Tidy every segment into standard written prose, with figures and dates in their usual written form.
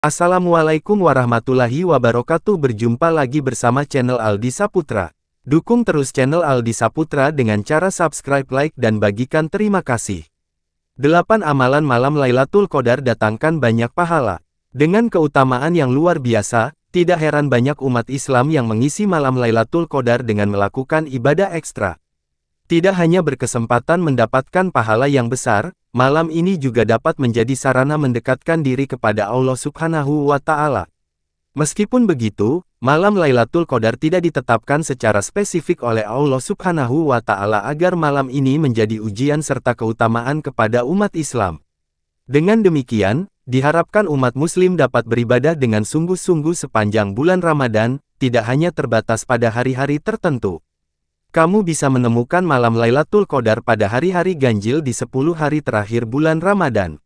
Assalamualaikum warahmatullahi wabarakatuh. Berjumpa lagi bersama channel Aldi Saputra. Dukung terus channel Aldi Saputra dengan cara subscribe, like, dan bagikan. Terima kasih. 8 amalan malam Lailatul Qadar datangkan banyak pahala. Dengan keutamaan yang luar biasa, tidak heran banyak umat Islam yang mengisi malam Lailatul Qadar dengan melakukan ibadah ekstra. Tidak hanya berkesempatan mendapatkan pahala yang besar, malam ini juga dapat menjadi sarana mendekatkan diri kepada Allah Subhanahu wa Ta'ala. Meskipun begitu, malam Lailatul Qadar tidak ditetapkan secara spesifik oleh Allah Subhanahu wa Ta'ala agar malam ini menjadi ujian serta keutamaan kepada umat Islam. Dengan demikian, diharapkan umat Muslim dapat beribadah dengan sungguh-sungguh sepanjang bulan Ramadan, tidak hanya terbatas pada hari-hari tertentu. Kamu bisa menemukan malam Lailatul Qadar pada hari-hari ganjil di 10 hari terakhir bulan Ramadan.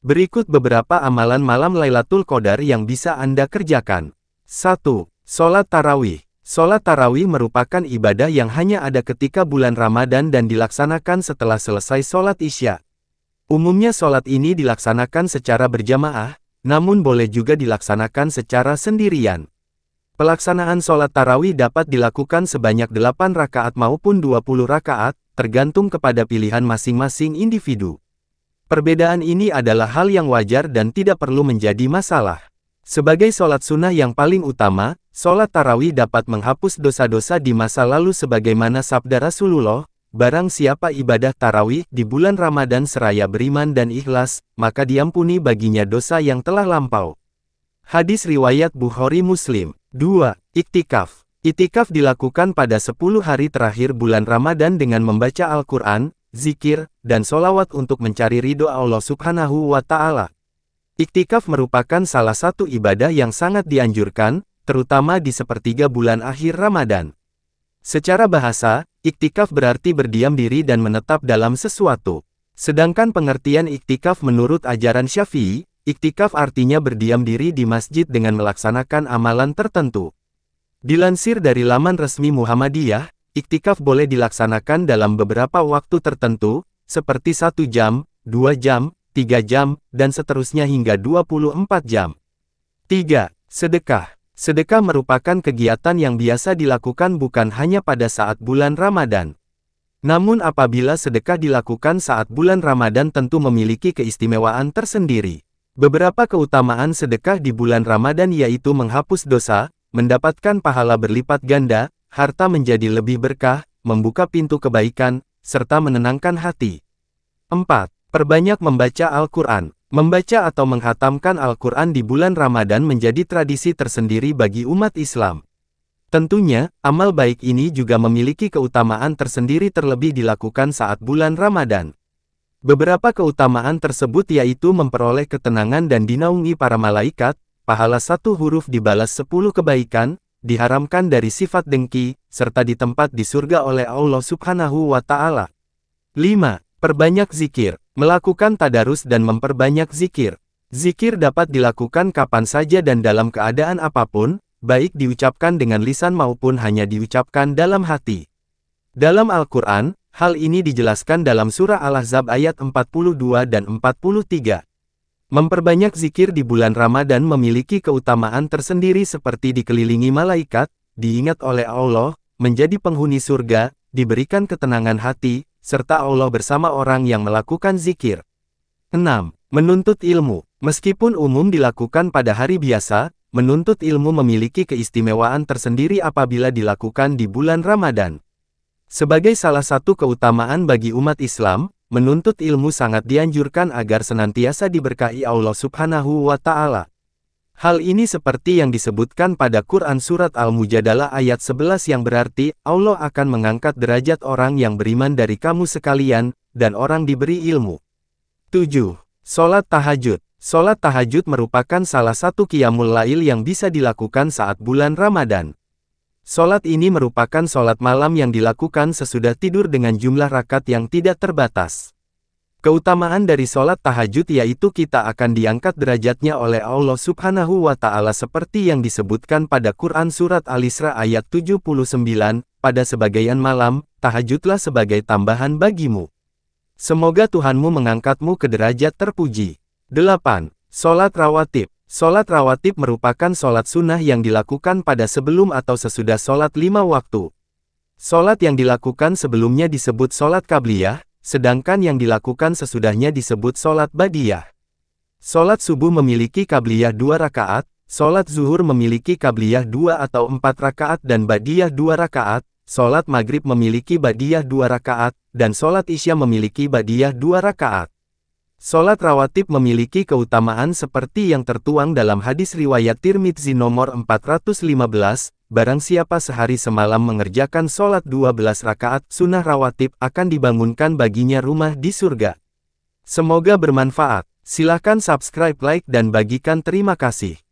Berikut beberapa amalan malam Lailatul Qadar yang bisa Anda kerjakan. 1. Sholat Tarawih. Sholat Tarawih merupakan ibadah yang hanya ada ketika bulan Ramadan dan dilaksanakan setelah selesai sholat Isya. Umumnya sholat ini dilaksanakan secara berjamaah, namun boleh juga dilaksanakan secara sendirian. Pelaksanaan sholat tarawih dapat dilakukan sebanyak 8 rakaat maupun 20 rakaat, tergantung kepada pilihan masing-masing individu. Perbedaan ini adalah hal yang wajar dan tidak perlu menjadi masalah. Sebagai sholat sunnah yang paling utama, sholat tarawih dapat menghapus dosa-dosa di masa lalu sebagaimana sabda Rasulullah, barang siapa ibadah tarawih di bulan Ramadan seraya beriman dan ikhlas, maka diampuni baginya dosa yang telah lampau. Hadis riwayat Bukhari Muslim. 2. Iktikaf. Iktikaf dilakukan pada 10 hari terakhir bulan Ramadan dengan membaca Al-Quran, zikir, dan sholawat untuk mencari ridho Allah Subhanahu wa Ta'ala. Iktikaf merupakan salah satu ibadah yang sangat dianjurkan, terutama di sepertiga bulan akhir Ramadan. Secara bahasa, iktikaf berarti berdiam diri dan menetap dalam sesuatu. Sedangkan pengertian iktikaf menurut ajaran Syafi'i, iktikaf artinya berdiam diri di masjid dengan melaksanakan amalan tertentu. Dilansir dari laman resmi Muhammadiyah, iktikaf boleh dilaksanakan dalam beberapa waktu tertentu, seperti 1 jam, 2 jam, 3 jam, dan seterusnya hingga 24 jam. 3. Sedekah. Sedekah merupakan kegiatan yang biasa dilakukan bukan hanya pada saat bulan Ramadan. Namun apabila sedekah dilakukan saat bulan Ramadan tentu memiliki keistimewaan tersendiri. Beberapa keutamaan sedekah di bulan Ramadan yaitu menghapus dosa, mendapatkan pahala berlipat ganda, harta menjadi lebih berkah, membuka pintu kebaikan, serta menenangkan hati. 4. Perbanyak membaca Al-Quran. Membaca atau menghatamkan Al-Quran di bulan Ramadan menjadi tradisi tersendiri bagi umat Islam. Tentunya, amal baik ini juga memiliki keutamaan tersendiri terlebih dilakukan saat bulan Ramadan. Beberapa keutamaan tersebut yaitu memperoleh ketenangan dan dinaungi para malaikat, pahala 1 huruf dibalas 10 kebaikan, diharamkan dari sifat dengki, serta ditempat di surga oleh Allah Subhanahu wa Ta'ala. 5. Perbanyak zikir. Melakukan tadarus dan memperbanyak zikir. Zikir dapat dilakukan kapan saja dan dalam keadaan apapun, baik diucapkan dengan lisan maupun hanya diucapkan dalam hati. Dalam Al-Quran, hal ini dijelaskan dalam surah Al-Ahzab ayat 42 dan 43. Memperbanyak zikir di bulan Ramadan memiliki keutamaan tersendiri seperti dikelilingi malaikat, diingat oleh Allah, menjadi penghuni surga, diberikan ketenangan hati, serta Allah bersama orang yang melakukan zikir. 6. Menuntut ilmu. Meskipun umum dilakukan pada hari biasa, menuntut ilmu memiliki keistimewaan tersendiri apabila dilakukan di bulan Ramadan. Sebagai salah satu keutamaan bagi umat Islam, menuntut ilmu sangat dianjurkan agar senantiasa diberkahi Allah Subhanahu wa Ta'ala. Hal ini seperti yang disebutkan pada Quran Surat Al-Mujadalah ayat 11 yang berarti, Allah akan mengangkat derajat orang yang beriman dari kamu sekalian, dan orang diberi ilmu. 7. Sholat Tahajud. Sholat Tahajud merupakan salah satu qiyamul lail yang bisa dilakukan saat bulan Ramadan. Sholat ini merupakan sholat malam yang dilakukan sesudah tidur dengan jumlah rakaat yang tidak terbatas. Keutamaan dari sholat tahajud yaitu kita akan diangkat derajatnya oleh Allah Subhanahu wa Ta'ala seperti yang disebutkan pada Quran Surat Al-Isra ayat 79, pada sebagian malam, tahajudlah sebagai tambahan bagimu. Semoga Tuhanmu mengangkatmu ke derajat terpuji. 8. Sholat rawatib. Sholat rawatib merupakan sholat sunnah yang dilakukan pada sebelum atau sesudah sholat 5 waktu. Sholat yang dilakukan sebelumnya disebut sholat qabliyah, sedangkan yang dilakukan sesudahnya disebut sholat ba'diyah. Sholat subuh memiliki qabliyah 2 rakaat, sholat zuhur memiliki qabliyah 2 atau 4 rakaat dan ba'diyah 2 rakaat, sholat maghrib memiliki ba'diyah 2 rakaat, dan sholat isya memiliki ba'diyah 2 rakaat. Sholat rawatib memiliki keutamaan seperti yang tertuang dalam hadis riwayat Tirmidzi nomor 415, barang siapa sehari semalam mengerjakan sholat 12 rakaat sunnah rawatib akan dibangunkan baginya rumah di surga. Semoga bermanfaat. Silahkan subscribe, like dan bagikan terima kasih.